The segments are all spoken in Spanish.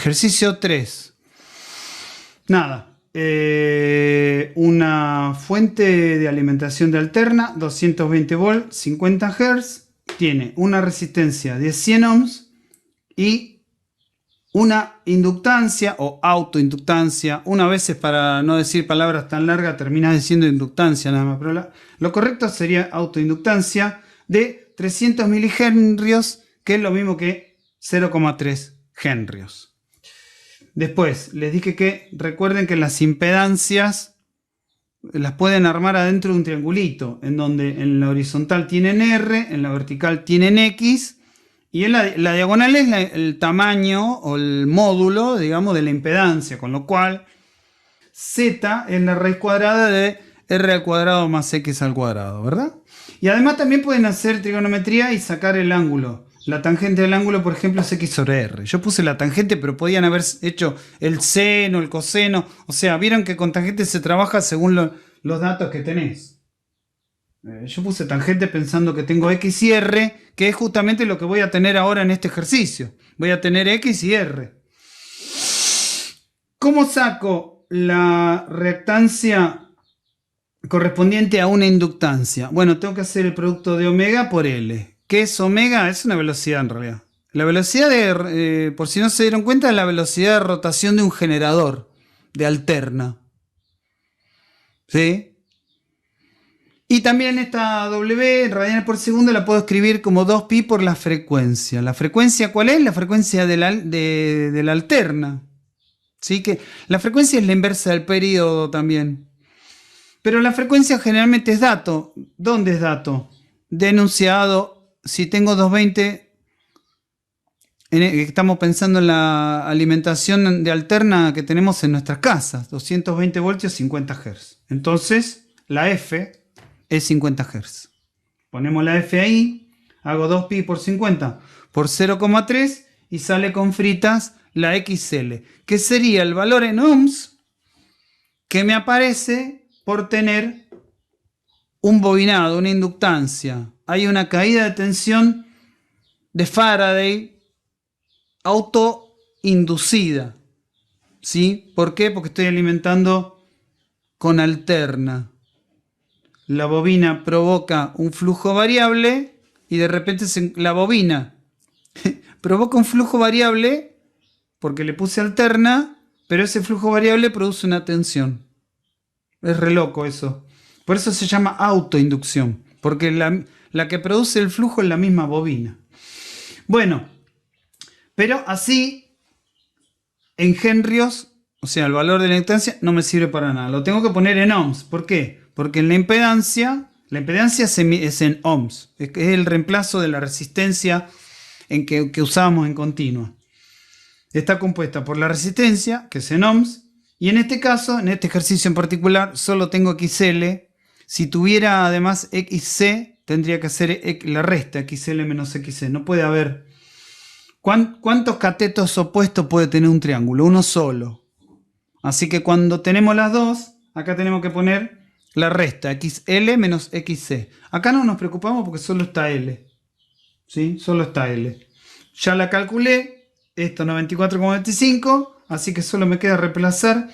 Ejercicio 3. Nada. Una fuente de alimentación de alterna, 220 volts, 50 Hz, tiene una resistencia de 100 ohms y una inductancia o autoinductancia. Una vez, para no decir palabras tan largas, termina diciendo inductancia nada más, pero lo correcto sería autoinductancia de 300 milihenrios, que es lo mismo que 0,3 henrios. Después, les dije que recuerden que las impedancias las pueden armar adentro de un triangulito, en donde en la horizontal tienen R, en la vertical tienen X, y en la diagonal es el tamaño o el módulo, digamos, de la impedancia, con lo cual Z es la raíz cuadrada de R al cuadrado más X al cuadrado, ¿verdad? Y además también pueden hacer trigonometría y sacar el ángulo. La tangente del ángulo, por ejemplo, es X sobre R. Yo puse la tangente, pero podían haber hecho el seno, el coseno. O sea, vieron que con tangente se trabaja según los datos que tenés. Yo puse tangente pensando que tengo X y R, que es justamente lo que voy a tener ahora en este ejercicio. Voy a tener X y R. ¿Cómo saco la reactancia correspondiente a una inductancia? Bueno, tengo que hacer el producto de omega por L. ¿Qué es omega? Es una velocidad en realidad. La velocidad por si no se dieron cuenta, es la velocidad de rotación de un generador de alterna. ¿Sí? Y también esta W, radianes por segundo, la puedo escribir como 2pi por la frecuencia. ¿La frecuencia cuál es? La frecuencia de la alterna. ¿Sí? Que la frecuencia es la inversa del periodo también. Pero la frecuencia generalmente es dato. ¿Dónde es dato? De enunciado. Si tengo 220, estamos pensando en la alimentación de alterna que tenemos en nuestras casas, 220 voltios, 50 Hz. Entonces, la F es 50 Hz. Ponemos la F ahí, hago 2pi por 50 por 0,3 y sale con fritas la XL, que sería el valor en ohms que me aparece por tener un bobinado, una inductancia. Hay una caída de tensión de Faraday autoinducida. ¿Sí? ¿Por qué? Porque estoy alimentando con alterna. La bobina provoca un flujo variable y de repente la bobina provoca un flujo variable porque le puse alterna, pero ese flujo variable produce una tensión. Es re loco eso. Por eso se llama autoinducción, porque la que produce el flujo es la misma bobina. Bueno, pero así en henrios, o sea, el valor de la inductancia no me sirve para nada. Lo tengo que poner en ohms. ¿Por qué? Porque en la impedancia es en ohms. Es el reemplazo de la resistencia que usábamos en continua. Está compuesta por la resistencia, que es en ohms, y en este caso, en este ejercicio en particular, solo tengo XL. Si tuviera además XC, tendría que hacer la resta, XL menos XC. No puede haber. ¿Cuántos catetos opuestos puede tener un triángulo? Uno solo. Así que cuando tenemos las dos, acá tenemos que poner la resta, XL menos XC. Acá no nos preocupamos porque solo está L. ¿Sí? Solo está L. Ya la calculé, esto 94,25, así que solo me queda reemplazar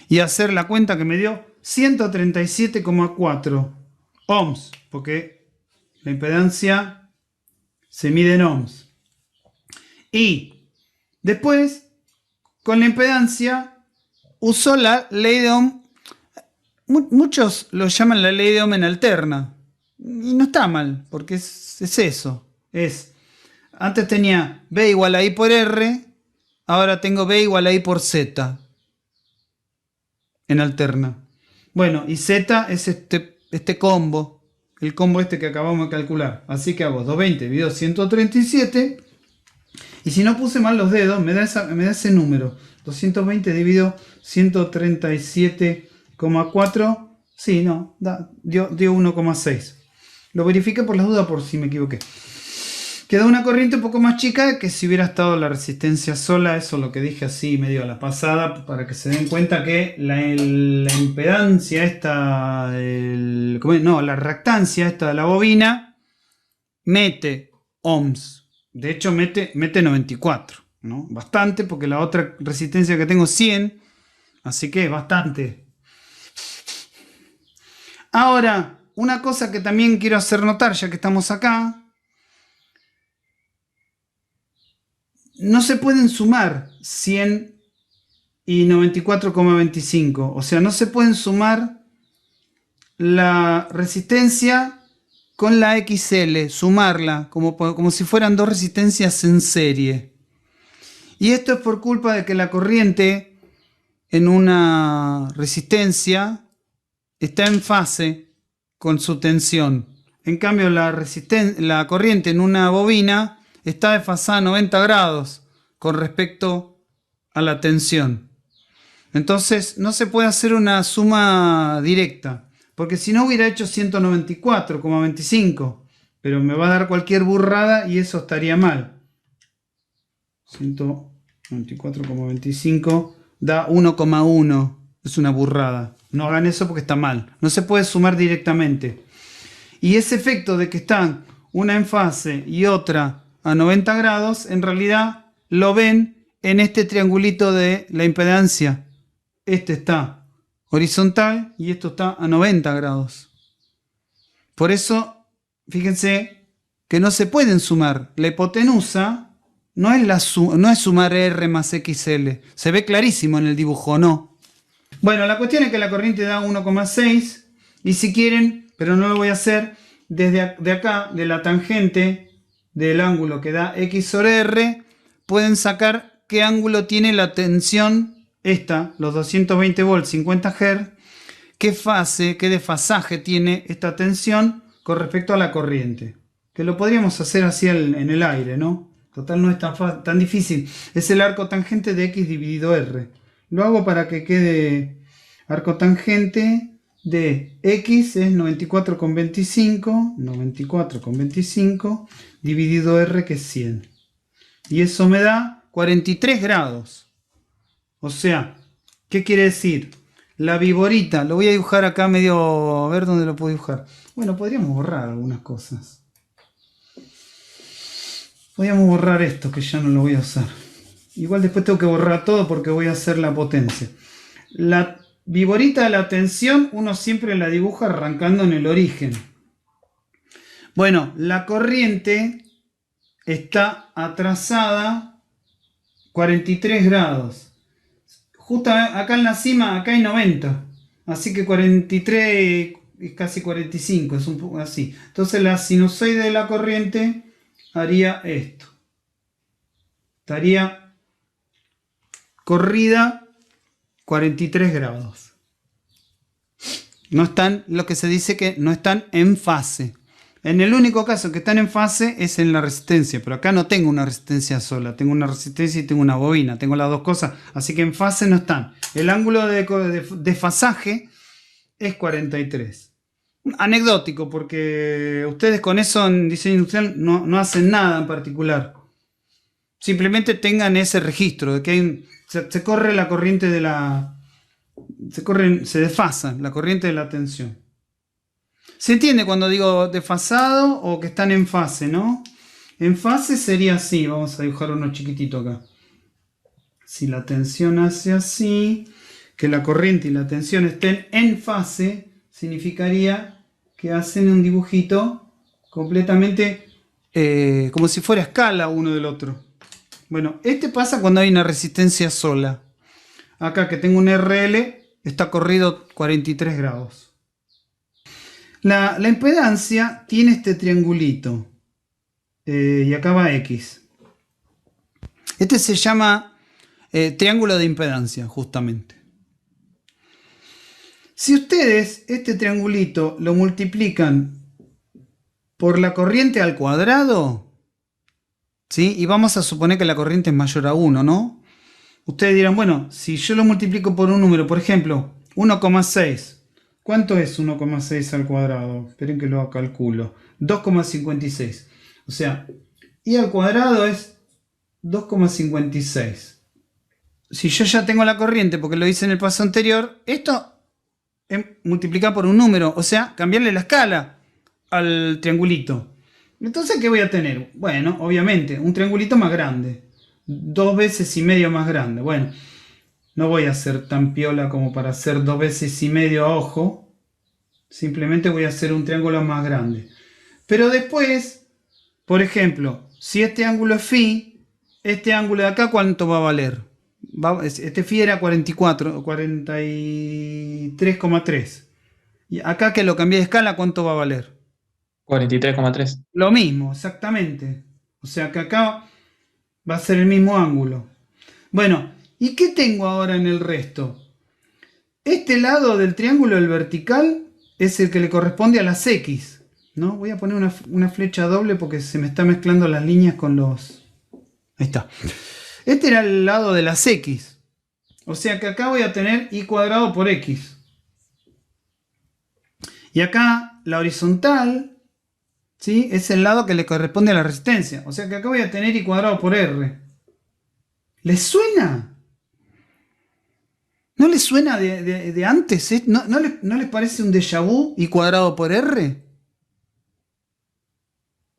y hacer la cuenta que me dio 137,4 ohms, porque la impedancia se mide en ohms. Y después, con la impedancia, usó la ley de Ohm. Muchos lo llaman la ley de Ohm en alterna. Y no está mal, porque es eso. Antes tenía B igual a I por R, ahora tengo B igual a I por Z en alterna. Bueno, y Z es este combo, el combo este que acabamos de calcular. Así que hago 220 dividido 137. Y si no puse mal los dedos, me da ese número. 220 dividido 137,4. Sí, no, dio 1,6. Lo verifiqué por las dudas por si me equivoqué. Quedó una corriente un poco más chica que si hubiera estado la resistencia sola. Eso es lo que dije así medio a la pasada, para que se den cuenta que la impedancia esta, la reactancia esta de la bobina mete ohms. De hecho mete 94. ¿no? Bastante, porque la otra resistencia que tengo es 100, así que es bastante. Ahora, una cosa que también quiero hacer notar, ya que estamos acá, no se pueden sumar 100 y 94,25. O sea, no se pueden sumar la resistencia con la XL, sumarla, como si fueran dos resistencias en serie. Y esto es por culpa de que la corriente en una resistencia está en fase con su tensión. En cambio, la corriente en una bobina está desfasada a 90 grados con respecto a la tensión. Entonces no se puede hacer una suma directa, porque si no hubiera hecho 194,25, pero me va a dar cualquier burrada y eso estaría mal. 194,25 da 1,1, es una burrada. No hagan eso porque está mal. No se puede sumar directamente. Y ese efecto de que están una en fase y otra a 90 grados, en realidad lo ven en este triangulito de la impedancia. Este está horizontal y esto está a 90 grados. Por eso, fíjense que no se pueden sumar. La hipotenusa no es sumar R más XL. Se ve clarísimo en el dibujo, ¿no? Bueno, la cuestión es que la corriente da 1,6 y si quieren, pero no lo voy a hacer, desde acá, de la tangente del ángulo que da X sobre R, pueden sacar qué ángulo tiene la tensión esta, los 220 volts, 50 Hz, qué desfasaje tiene esta tensión con respecto a la corriente. Que lo podríamos hacer así en el aire, ¿no? Total, no es tan difícil. Es el arco tangente de X dividido R. Lo hago para que quede arco tangente de X es 94,25 dividido R, que es 100. Y eso me da 43 grados. O sea, ¿qué quiere decir? La viborita, lo voy a dibujar acá medio, a ver dónde lo puedo dibujar. Bueno, podríamos borrar algunas cosas. Podríamos borrar esto, que ya no lo voy a usar. Igual después tengo que borrar todo porque voy a hacer la potencia. La viborita de la tensión uno siempre la dibuja arrancando en el origen. Bueno, la corriente está atrasada 43 grados. Justo acá en la cima, acá hay 90. Así que 43 es casi 45, es un poco así. Entonces la sinusoide de la corriente haría esto. Estaría corrida 43 grados. No están, lo que se dice que no están en fase. En el único caso que están en fase es en la resistencia, pero acá no tengo una resistencia sola, tengo una resistencia y tengo una bobina, tengo las dos cosas, así que en fase no están. El ángulo de desfasaje es 43. Anecdótico, porque ustedes con eso en diseño industrial no hacen nada en particular. Simplemente tengan ese registro de que se corre la corriente de la... Se desfasa la corriente de la tensión. ¿Se entiende cuando digo desfasado o que están en fase, no? En fase sería así. Vamos a dibujar uno chiquitito acá. Si la tensión hace así, que la corriente y la tensión estén en fase, significaría que hacen un dibujito completamente como si fuera a escala uno del otro. Bueno, este pasa cuando hay una resistencia sola. Acá que tengo un RL, está corrido 43 grados. La impedancia tiene este triangulito. Y acá va X. Este se llama triángulo de impedancia, justamente. Si ustedes este triangulito lo multiplican por la corriente al cuadrado, ¿sí? Y vamos a suponer que la corriente es mayor a 1, ¿no? Ustedes dirán, bueno, si yo lo multiplico por un número, por ejemplo, 1,6. ¿Cuánto es 1,6 al cuadrado? Esperen que lo calculo. 2,56. O sea, y al cuadrado es 2,56. Si yo ya tengo la corriente, porque lo hice en el paso anterior, esto es multiplicar por un número. O sea, cambiarle la escala al triangulito. Entonces, ¿qué voy a tener? Bueno, obviamente, un triangulito más grande. 2 veces y medio más grande. Bueno, no voy a hacer tan piola como para hacer 2 veces y medio a ojo. Simplemente voy a hacer un triángulo más grande. Pero después, por ejemplo, si este ángulo es phi, este ángulo de acá, ¿cuánto va a valer? Este phi era 43,3. Y acá que lo cambié de escala, ¿cuánto va a valer? 43,3. Lo mismo, exactamente. O sea que acá va a ser el mismo ángulo. Bueno, ¿y qué tengo ahora en el resto? Este lado del triángulo, el vertical, es el que le corresponde a las X, ¿no? Voy a poner una flecha doble porque se me están mezclando las líneas con los... Ahí está. Este era el lado de las X. O sea que acá voy a tener y cuadrado por X. Y acá la horizontal, ¿sí? Es el lado que le corresponde a la resistencia. O sea que acá voy a tener y cuadrado por R. ¿Les suena? ¿No les suena de antes? ¿No les parece un déjà vu y cuadrado por R?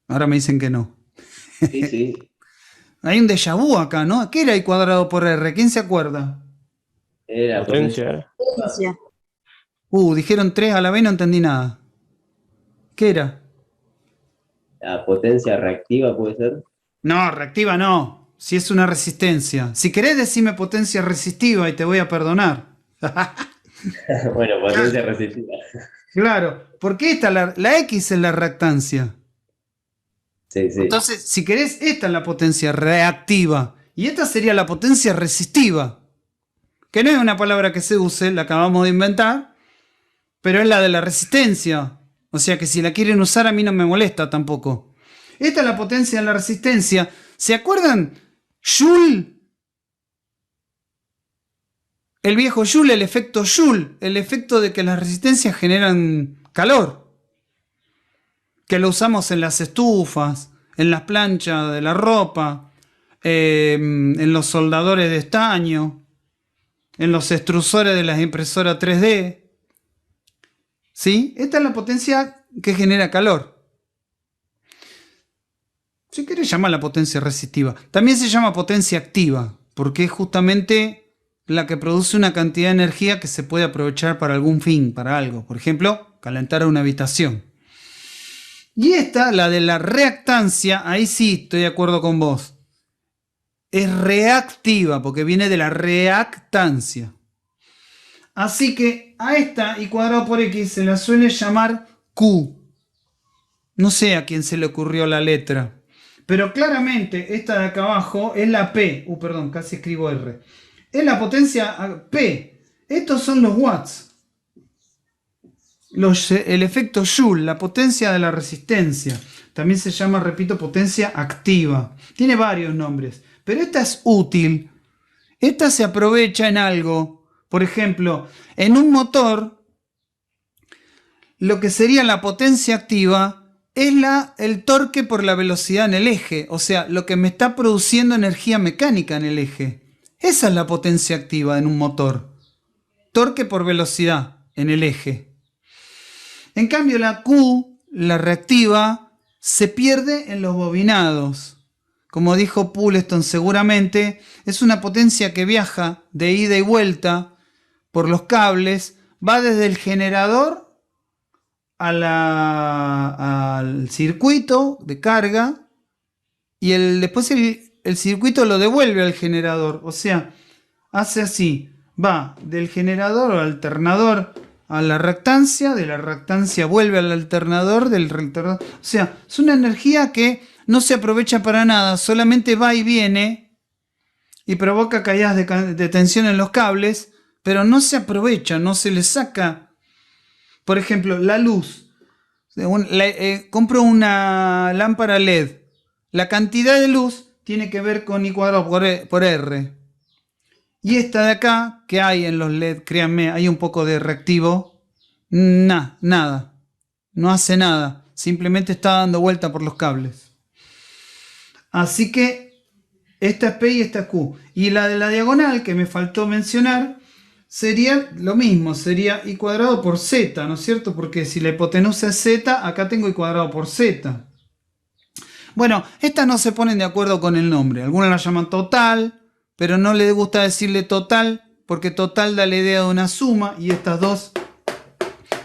Ahora me dicen que no. Sí, sí, Hay un déjà vu acá, ¿no? ¿Qué era y cuadrado por R? ¿Quién se acuerda? era la Potencia, potencia, ¿eh? Potencia. Dijeron 3 a la vez, no entendí nada. ¿Qué era? la potencia reactiva, puede ser. No, reactiva no. Si es una resistencia. Si querés decime potencia resistiva y te voy a perdonar. Bueno, potencia resistiva. Claro, porque esta, la X es la reactancia. Sí, sí. Entonces, si querés, esta es la potencia reactiva. Y esta sería la potencia resistiva. Que no es una palabra que se use, la acabamos de inventar. Pero es la de la resistencia. O sea que si la quieren usar a mí no me molesta tampoco. Esta es la potencia de la resistencia. ¿Se acuerdan? Joule. El viejo Joule, el efecto Joule. El efecto de que las resistencias generan calor. Que lo usamos en las estufas, en las planchas de la ropa, en los soldadores de estaño, en los extrusores de las impresoras 3D. ¿Sí? Esta es la potencia que genera calor. Si querés llamarla potencia resistiva. También se llama potencia activa, porque es justamente la que produce una cantidad de energía que se puede aprovechar para algún fin, para algo. Por ejemplo, calentar una habitación. Y esta, la de la reactancia, ahí sí estoy de acuerdo con vos. Es reactiva, porque viene de la reactancia. Así que a esta y cuadrado por X se la suele llamar Q. No sé a quién se le ocurrió la letra. Pero claramente esta de acá abajo es la P. Perdón, casi escribo R. Es la potencia P. Estos son los watts. El efecto Joule, la potencia de la resistencia. También se llama, repito, potencia activa. Tiene varios nombres. Pero esta es útil. Esta se aprovecha en algo. Por ejemplo, en un motor, lo que sería la potencia activa es el torque por la velocidad en el eje. O sea, lo que me está produciendo energía mecánica en el eje. Esa es la potencia activa en un motor. Torque por velocidad en el eje. En cambio, la Q, la reactiva, se pierde en los bobinados. Como dijo Pulleston seguramente, es una potencia que viaja de ida y vuelta por los cables, va desde el generador al circuito de carga y después el circuito lo devuelve al generador. O sea, hace así, va del generador o alternador a la reactancia, de la reactancia vuelve al alternador, del alternador. O sea, es una energía que no se aprovecha para nada, solamente va y viene y provoca caídas de tensión en los cables, pero no se aprovecha, no se le saca. Por ejemplo, la luz. Compro una lámpara LED. La cantidad de luz tiene que ver con I cuadrado por R. Y esta de acá, que hay en los LED, créanme, hay un poco de reactivo. Nada. No hace nada. Simplemente está dando vuelta por los cables. Así que esta es P y esta es Q. Y la de la diagonal, que me faltó mencionar, sería lo mismo. Sería I cuadrado por Z, ¿no es cierto? Porque si la hipotenusa es Z, acá tengo I cuadrado por Z. Bueno, estas no se ponen de acuerdo con el nombre. Algunas la llaman total, pero no les gusta decirle total porque total da la idea de una suma y estas dos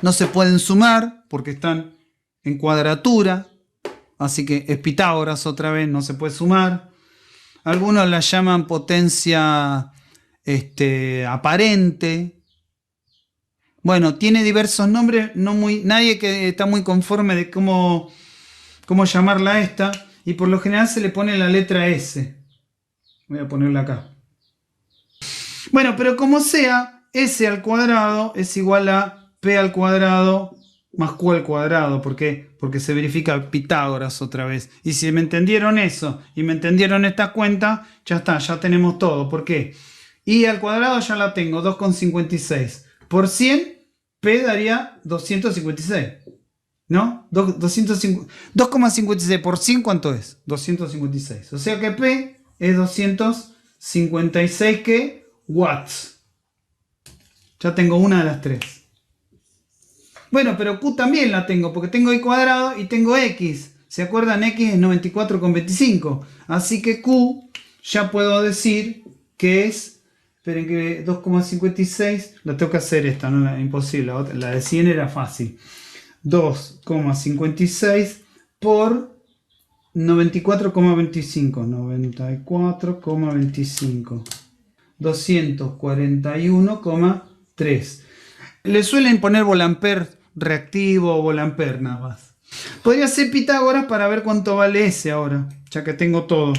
no se pueden sumar porque están en cuadratura. Así que es Pitágoras otra vez, no se puede sumar. Algunos la llaman potencia aparente. Bueno, tiene diversos nombres, nadie que está muy conforme de cómo llamarla a esta. Y por lo general se le pone la letra S. Voy a ponerla acá. Bueno, pero como sea, S al cuadrado es igual a P al cuadrado más Q al cuadrado. ¿Por qué? Porque se verifica Pitágoras otra vez. Y si me entendieron eso y me entendieron esta cuenta, ya está, ya tenemos todo. ¿Por qué? Y al cuadrado ya la tengo, 2,56. Por 100, P daría 256. ¿No? 2,56 por 100, ¿cuánto es? 256. O sea que P es 256 ¿qué? Watts. Ya tengo una de las tres. Bueno, pero Q también la tengo, porque tengo Y cuadrado y tengo X. ¿Se acuerdan? X es 94,25. Así que Q ya puedo decir que es... Esperen que 2,56... La tengo que hacer esta, no es imposible. La de 100 era fácil. 2,56 por 94,25. 94,25. 241,3. Le suelen poner volampere reactivo o volampere nada más. Podría ser Pitágoras para ver cuánto vale S ahora, ya que tengo todo.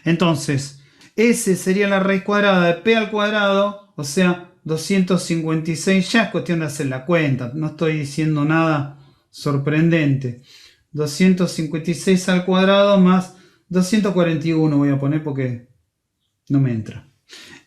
Entonces, S sería la raíz cuadrada de P al cuadrado, o sea, 256. Ya es cuestión de hacer la cuenta, no estoy diciendo nada sorprendente. 256 al cuadrado más 241 voy a poner porque no me entra.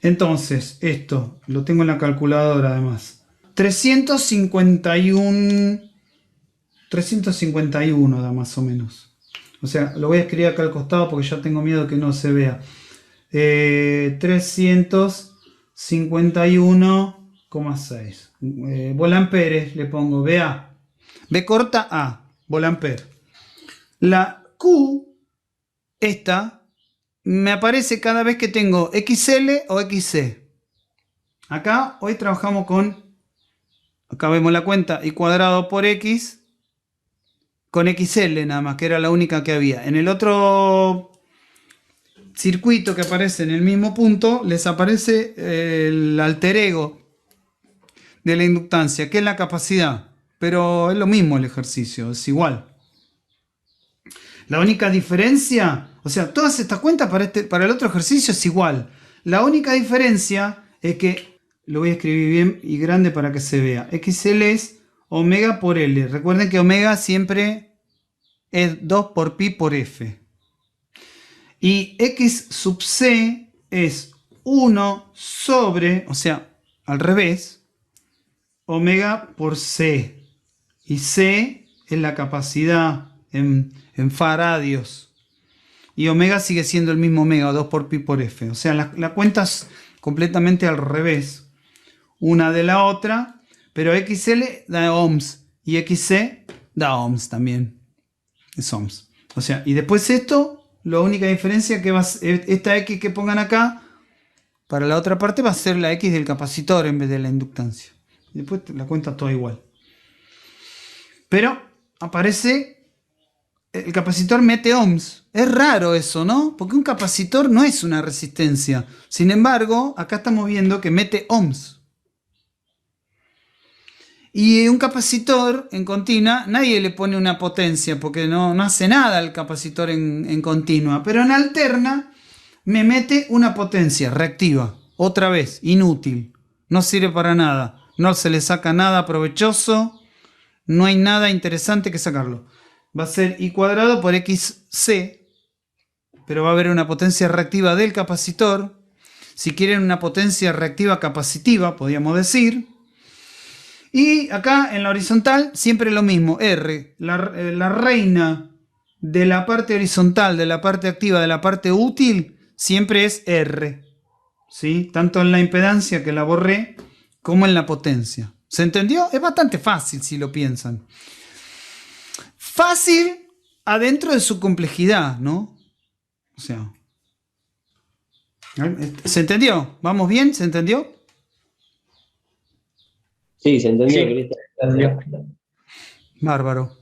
Entonces, esto lo tengo en la calculadora además. 351 da más o menos. O sea, lo voy a escribir acá al costado porque ya tengo miedo que no se vea. 351,6. Volampere le pongo VA. B corta A. Volampere. La Q, esta, me aparece cada vez que tengo XL o XC. Acá hoy trabajamos con... Acá vemos la cuenta y cuadrado por X con XL nada más, que era la única que había. En el otro circuito que aparece en el mismo punto, les aparece el alter ego de la inductancia, que es la capacidad. Pero es lo mismo el ejercicio, es igual. La única diferencia, o sea, todas estas cuentas para el otro ejercicio es igual. La única diferencia es que... Lo voy a escribir bien y grande para que se vea. XL es omega por L. Recuerden que omega siempre es 2 por pi por F. Y X sub C es 1 sobre, o sea, al revés, omega por C. Y C es la capacidad en faradios. Y omega sigue siendo el mismo omega, 2 por pi por F. O sea, la cuenta es completamente al revés una de la otra, pero XL da ohms y XC da ohms también. Es ohms. O sea, y después esto, la única diferencia que esta X que pongan acá, para la otra parte va a ser la X del capacitor en vez de la inductancia. Y después la cuenta toda igual. Pero aparece, el capacitor mete ohms. Es raro eso, ¿no? Porque un capacitor no es una resistencia. Sin embargo, acá estamos viendo que mete ohms. Y un capacitor en continua, nadie le pone una potencia porque no hace nada el capacitor en continua. Pero en alterna me mete una potencia reactiva. Otra vez, inútil. No sirve para nada. No se le saca nada provechoso. No hay nada interesante que sacarlo. Va a ser I cuadrado por XC. Pero va a haber una potencia reactiva del capacitor. Si quieren una potencia reactiva capacitiva, podríamos decir. Y acá en la horizontal siempre lo mismo, R, la reina de la parte horizontal, de la parte activa, de la parte útil, siempre es R. ¿Sí? Tanto en la impedancia que la borré, como en la potencia. ¿Se entendió? Es bastante fácil si lo piensan. Fácil adentro de su complejidad, ¿no? O sea, ¿se entendió? ¿Vamos bien? ¿Se entendió? Sí, se entendió, Sí. Cristian. Gracias. Bárbaro.